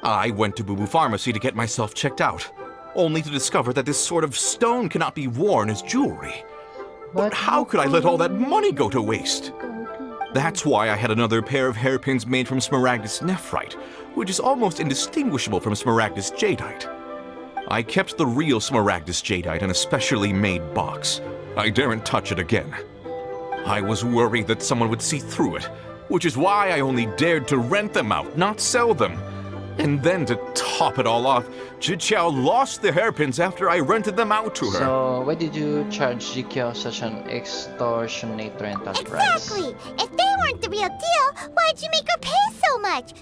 I went to Boo Boo Pharmacy to get myself checked out, only to discover that this sort of stone cannot be worn as jewelry. But how could I let all that money go to waste? That's why I had another pair of hairpins made from Smaragdus nephrite, which is almost indistinguishable from Smaragdus jadeite. I kept the real Smaragdus jadeite in a specially made box. I daren't touch it again. I was worried that someone would see through it, which is why I only dared to rent them out, not sell them. And then to top it all off, Zhiqiao lost the hairpins after I rented them out to her. So, why did you charge Zhiqiao such an extortionate rental price? Exactly! If they weren't the real deal, why'd you make her pay so much?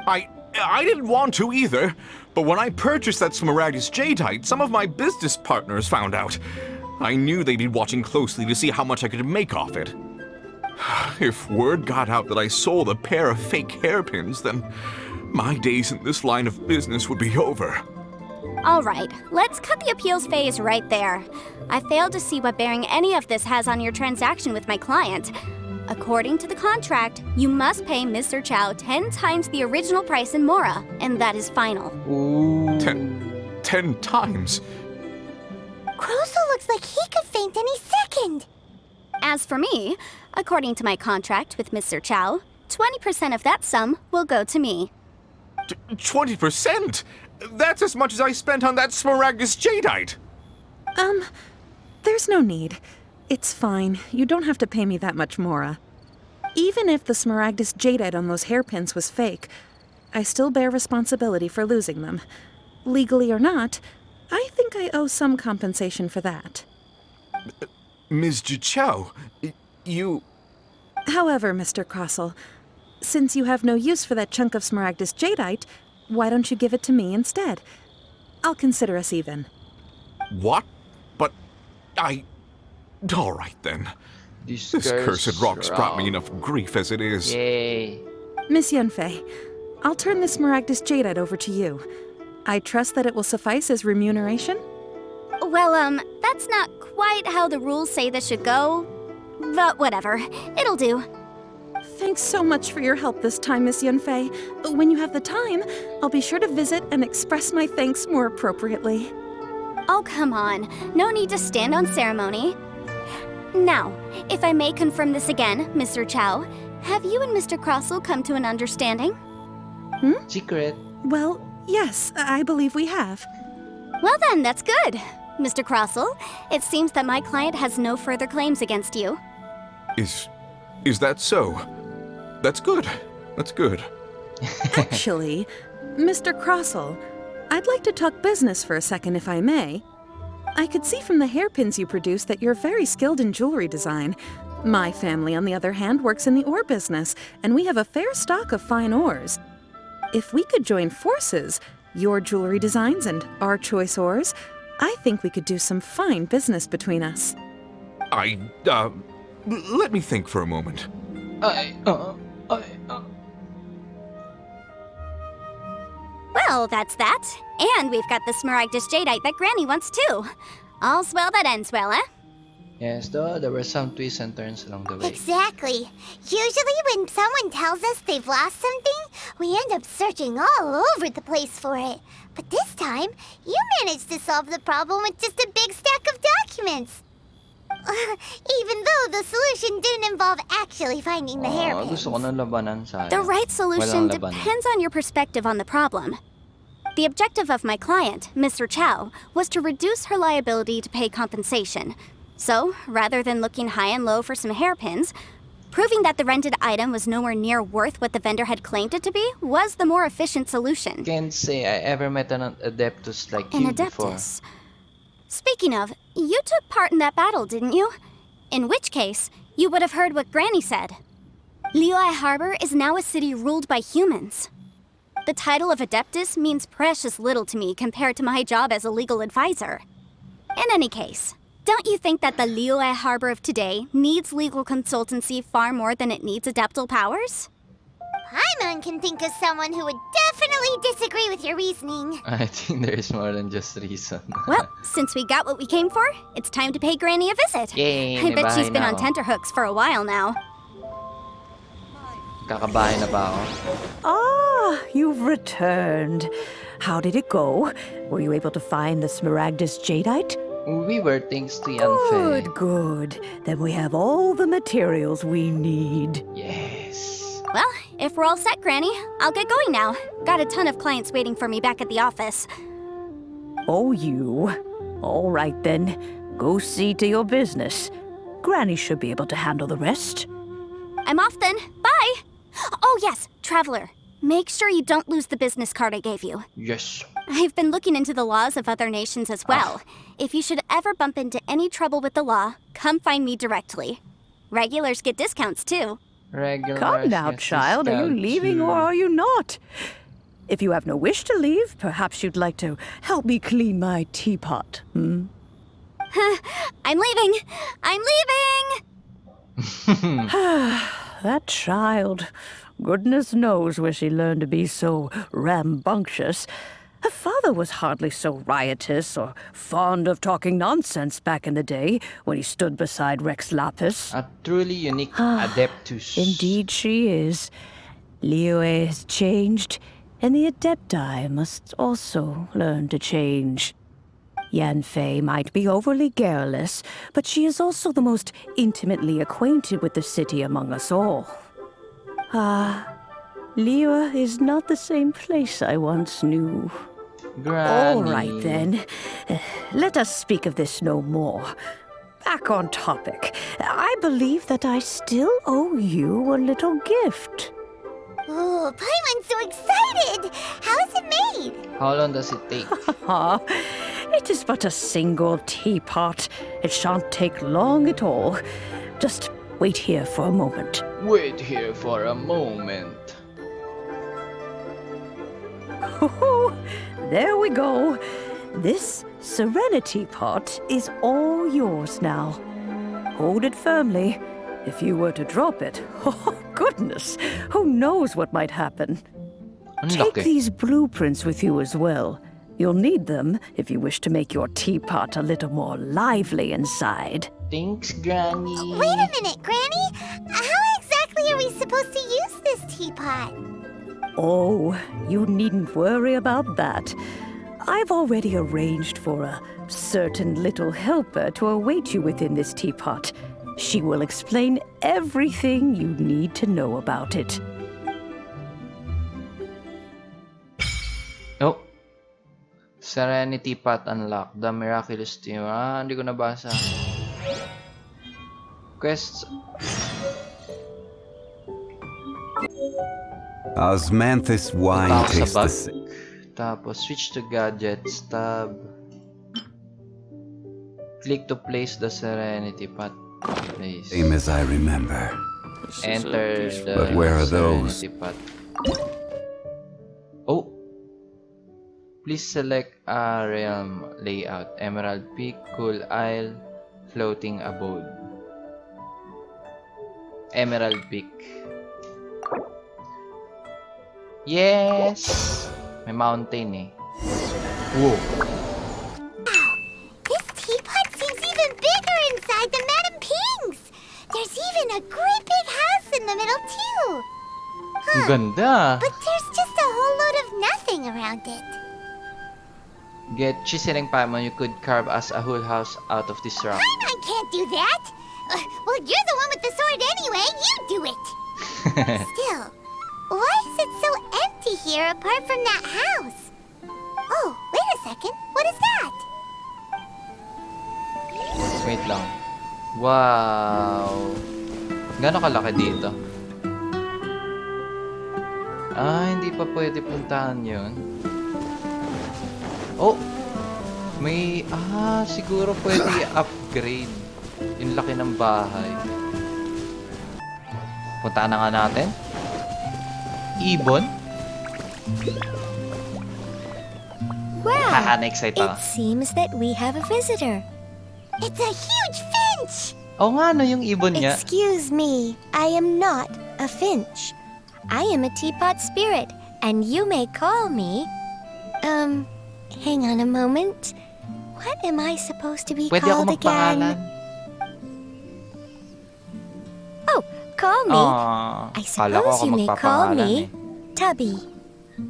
I didn't want to either, but when I purchased that Smaragdus jadeite, some of my business partners found out. I knew they'd be watching closely to see how much I could make off it. If word got out that I sold a pair of fake hairpins, then my days in this line of business would be over. All right, let's cut the appeals phase right there. I failed to see what bearing any of this has on your transaction with my client. According to the contract, you must pay Ms. Zerchow 10 times the original price in Mora, and that is final. Ooh. 10 times? Crossell looks like he could faint any second. As for me, according to my contract with Ms. Zerchow, 20% of that sum will go to me. 20%? That's as much as I spent on that Smaragdus jadeite! There's no need. It's fine. You don't have to pay me that much, Mora. Even if the Smaragdus jadeite on those hairpins was fake, I still bear responsibility for losing them. Legally or not, I think I owe some compensation for that. Ms. Zhiqiao, you... However, Mr. Crossell, since you have no use for that chunk of Smaragdus jadeite, why don't you give it to me instead? I'll consider us even. What? But I... All right then. This This cursed rock's brought me rock. enough grief as it is. Yay. Miss Yunfei, I'll turn the Smaragdus Jadeite over to you. I trust that it will suffice as remuneration? Well, that's not quite how the rules say this should go. But whatever. It'll do. Thanks so much for your help this time, Miss Yunfei. When you have the time, I'll be sure to visit and express my thanks more appropriately. Oh, come on. No need to stand on ceremony. Now, if I may confirm this again, Mr. Chow, have you and Mr. Crossell come to an understanding? Secret. Well, yes, I believe we have. Well then, that's good. Mr. Crossell, it seems that my client has no further claims against you. Is that so? That's good. That's good. Actually, Mr. Crossell, I'd like to talk business for a second if I may. I could see from the hairpins you produce that you're very skilled in jewelry design. My family, on the other hand, works in the ore business, and we have a fair stock of fine ores. If we could join forces, your jewelry designs and our choice ores, I think we could do some fine business between us. Let me think for a moment. Well, that's that. And we've got the Smaragdus Jadeite that Granny wants too. All's well that ends well, eh? Yes, though there were some twists and turns along the way. Exactly. Usually when someone tells us they've lost something, we end up searching all over the place for it. But this time, you managed to solve the problem with just a big stack of documents. Even though the solution didn't involve actually finding the hairpins. Gusto ko ng labanan sa The right solution Walang labanan. depends on your perspective on the problem. The objective of my client, Mr. Chow, was to reduce her liability to pay compensation. So, rather than looking high and low for some hairpins, proving that the rented item was nowhere near worth what the vendor had claimed it to be was the more efficient solution. Can't say I ever met an Adeptus like An you before. Adeptus. Speaking of, you took part in that battle, didn't you? In which case, you would have heard what Granny said. Liyue Harbor is now a city ruled by humans. The title of Adeptus means precious little to me compared to my job as a legal advisor. In any case, don't you think that the Liyue Harbor of today needs legal consultancy far more than it needs adeptal powers? Paimon can think of someone who would definitely disagree with your reasoning. I think there is more than just reason. Well, since we got what we came for, it's time to pay Granny a visit. Yay, I may bet bahay she's been na on ako. tenterhooks for a while now. Kakabahay na ba ako? Ah, you've returned. How did it go? Were you able to find the Smaragdus Jadeite? We were thanks to Yanfei. Good, good. Then we have all the materials we need. Yes. Well, if we're all set, Granny, I'll get going now. Got a ton of clients waiting for me back at the office. Oh, you. All right then. Go see to your business. Granny should be able to handle the rest. I'm off then. Bye! Oh, yes, Traveler. Make sure you don't lose the business card I gave you. Yes. I've been looking into the laws of other nations as well. If you should ever bump into any trouble with the law, come find me directly. Regulars get discounts too. Regular. Come now, child. Are you leaving or are you not? If you have no wish to leave, perhaps you'd like to help me clean my teapot, hmm? I'm leaving! I'm leaving! That child. Goodness knows where she learned to be so rambunctious. Her father was hardly so riotous or fond of talking nonsense back in the day when he stood beside Rex Lapis. A truly unique Adeptus. Indeed she is. Liyue has changed, and the Adepti must also learn to change. Yanfei might be overly garrulous, but she is also the most intimately acquainted with the city among us all. Liyue is not the same place I once knew. Granny. All right, then. Let us speak of this no more. Back on topic. I believe that I still owe you a little gift. Oh, Paimon's so excited! How is it made? How long does it take? It is but a single teapot. It shan't take long at all. Just wait here for a moment. Wait here for a moment. There we go. This Serenity Pot is all yours now. Hold it firmly. If you were to drop it, oh goodness, who knows what might happen. Ang Take laki. these blueprints with you as well. You'll need them if you wish to make your teapot a little more lively inside. Thanks, Granny. Wait a minute, Granny. How exactly are we supposed to use this teapot? Oh, you needn't worry about that. I've already arranged for a certain little helper to await you within this teapot. She will explain everything you need to know about it. Oh. Serenity Pot unlocked. The miraculous team. Hindi ko nabasa. Quests. Osmanthus wine Tao sa tastes the bag. same. Tapos, switch to gadgets. Tab. Click to place the Serenity Pot. Place. Same as I remember. Enter the But where are those? Serenity Pot. Oh! Please select a realm layout. Emerald Peak, Cool Isle, Floating Abode. Emerald Peak. Yes! May mountain eh. Whoa! This teapot seems even bigger inside than Madame Ping's. There's even a great big house in the middle, too. Ang ganda! But there's just a whole load of nothing around it. Get chiseling Paimon, you could carve us a whole house out of this rock. I can't do that. Well, you're the one with the sword anyway. You do it. Still, why is it so empty here apart from that house? Oh, wait a second. What is that? Wait lang. Wow! Gano'ng kalaki dito? Hindi pa pwede puntahan yun. Oh! May... siguro pwede i-upgrade. Yung laki ng bahay. Puntahan na nga natin. Ibon? Wow, Na-excite ako. it seems that we have a visitor. It's a huge finch! Oo nga, no, yung ibon niya. Excuse me, I am not a finch. I am a teapot spirit, and you may call me... hang on a moment. What am I supposed to be Pwede ako called magpangalan. again? Oh, call me. I Kala ko suppose ako you may call magpapangalan me Tubby.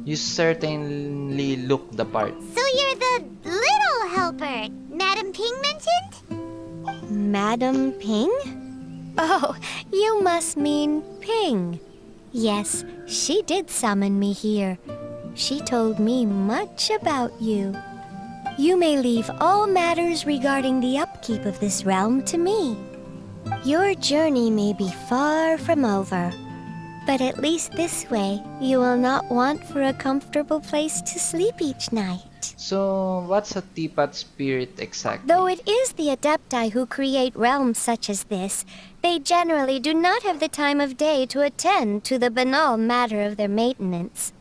You certainly look the part. So you're the little helper Madam Ping mentioned? Madam Ping? Oh, you must mean Ping. Yes, she did summon me here. She told me much about you. You may leave all matters regarding the upkeep of this realm to me. Your journey may be far from over, but at least this way you will not want for a comfortable place to sleep each night. So, what's a teapot spirit exactly? Though it is the Adepti who create realms such as this, they generally do not have the time of day to attend to the banal matter of their maintenance.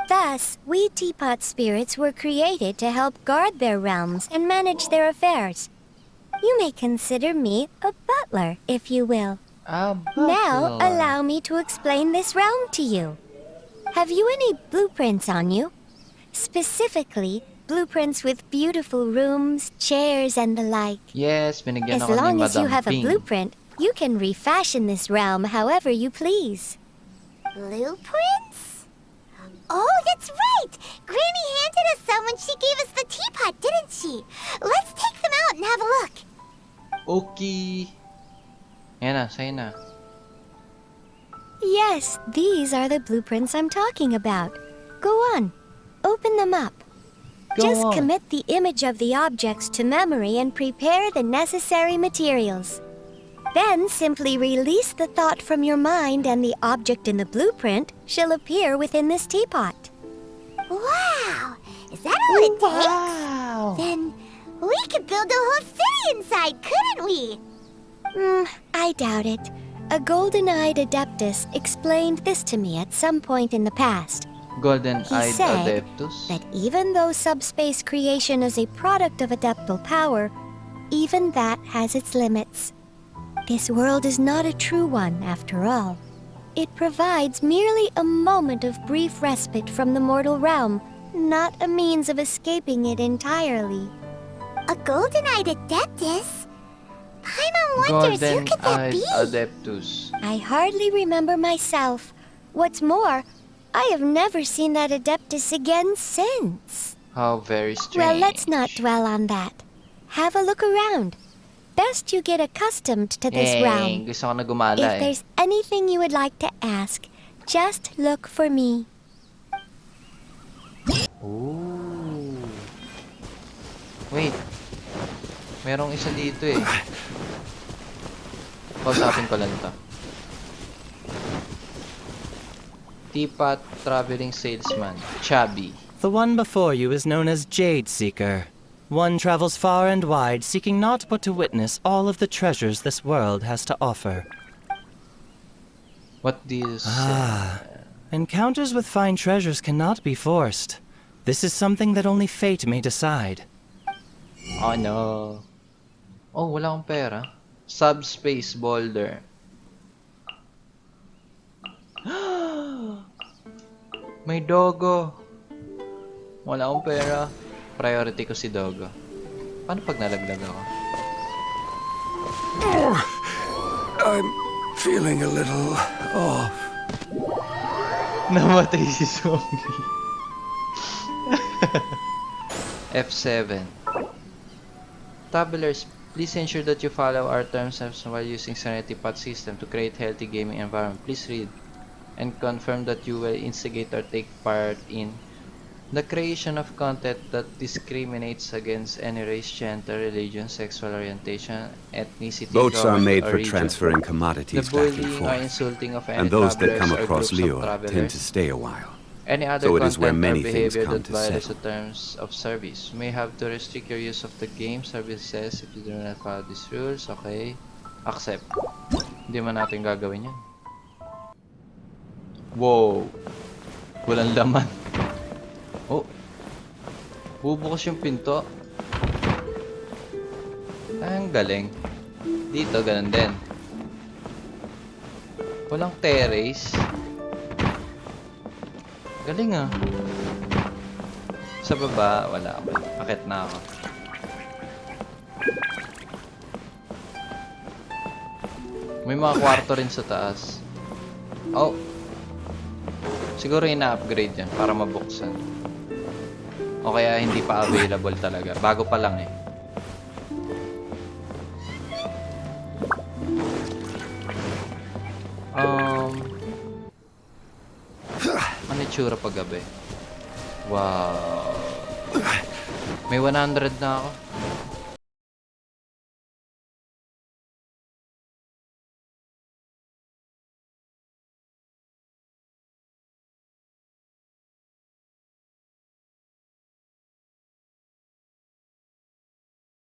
Thus, we teapot spirits were created to help guard their realms and manage their affairs. You may consider me a butler, if you will. Now, allow me to explain this realm to you. Have you any blueprints on you? Specifically, blueprints with beautiful rooms, chairs, and the like. Yes, binigyan As ako ni long as you Madam have a Ping. blueprint, you can refashion this realm however you please. Blueprints? Oh, that's right! Granny handed us some when she gave us the teapot, didn't she? Let's take them out and have a look. Okay. Yan na, sa'yo na. Yes, these are the blueprints I'm talking about. Go on, open them up. Just on. commit the image of the objects to memory and prepare the necessary materials. Then simply release the thought from your mind and the object in the blueprint shall appear within this teapot. Wow! Is that all it takes? Then we could build a whole city inside, couldn't we? I doubt it. A golden-eyed adeptus explained this to me at some point in the past. Golden-eyed said Adeptus. that even though subspace creation is a product of adeptal power, even that has its limits. This world is not a true one, after all. It provides merely a moment of brief respite from the mortal realm, not a means of escaping it entirely. A golden-eyed adeptus? Paimon wonders who could that Golden-eyed be? Adeptus. I hardly remember myself. What's more, I have never seen that adeptus again since. How very strange. Well, let's not dwell on that. Have a look around. Best you get accustomed to this realm. Gusto ko na gumala If there's anything you would like to ask, just look for me. Ooh. Wait. Merong isa dito eh. Kausapin ko lang to. Teapot traveling salesman. Chubby. The one before you is known as Jade Seeker. One travels far and wide, seeking naught but to witness all of the treasures this world has to offer. What do you say? Encounters with fine treasures cannot be forced. This is something that only fate may decide. Oh no. Oh, wala akong pera. Subspace boulder. May dogo. Wala akong pera. Priority ko si Dogo. Paano pag nalaglag ako? I'm feeling a little off. Namatay si zombie. F7. Tabulars, please ensure that you follow our terms while using Serenity Pot system to create healthy gaming environment. Please read and confirm that you will instigate or take part in the creation of content that discriminates against any race, gender, religion, sexual orientation, ethnicity, Boats are government, made or for region. transferring The commodities back and bullying or forth, insulting of any and those that travelers come or across groups of Liyue tend travelers. to stay a while. Any other So it is where content many or things behavior come that to violates the settle. terms of service. You may have to restrict your use of the game services if you do not follow these rules. Okay. Accept. Hindi man natin gagawin yan. Wow. Walang laman. Oh. Bubukas yung pinto. Ay, ang galing. Dito, ganun din. Walang terrace. Galing ah. Sa baba, wala ako. Akit na ako. May mga kwarto rin sa taas. Oh. Siguro ina-upgrade yan para mabuksan. O kaya hindi pa available talaga. Bago pa lang eh. Ano itsura pag gabi? Wow. May 100 na ako.